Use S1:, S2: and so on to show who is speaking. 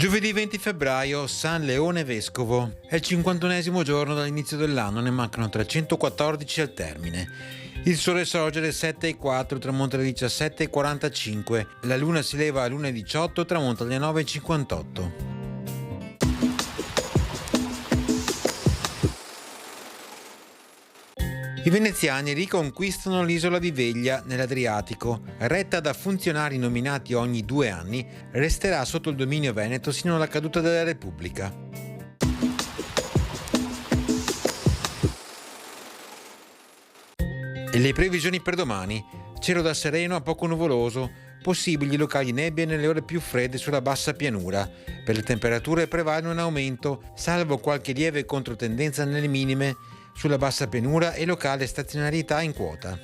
S1: Giovedì 20 febbraio, San Leone Vescovo. È il 51esimo giorno dall'inizio dell'anno, ne mancano 314 al termine. Il sole sorge alle 7:04, tramonta alle 17:45, la luna si leva alle 1:18, tramonta alle 9:58. I veneziani riconquistano l'isola di Veglia nell'Adriatico. Retta da funzionari nominati ogni 2 anni, resterà sotto il dominio veneto sino alla caduta della Repubblica. E le previsioni per domani? Cielo da sereno a poco nuvoloso, possibili locali nebbie nelle ore più fredde sulla bassa pianura. Per le temperature prevale un aumento, salvo qualche lieve controtendenza nelle minime sulla bassa pianura e locale stazionarietà in quota.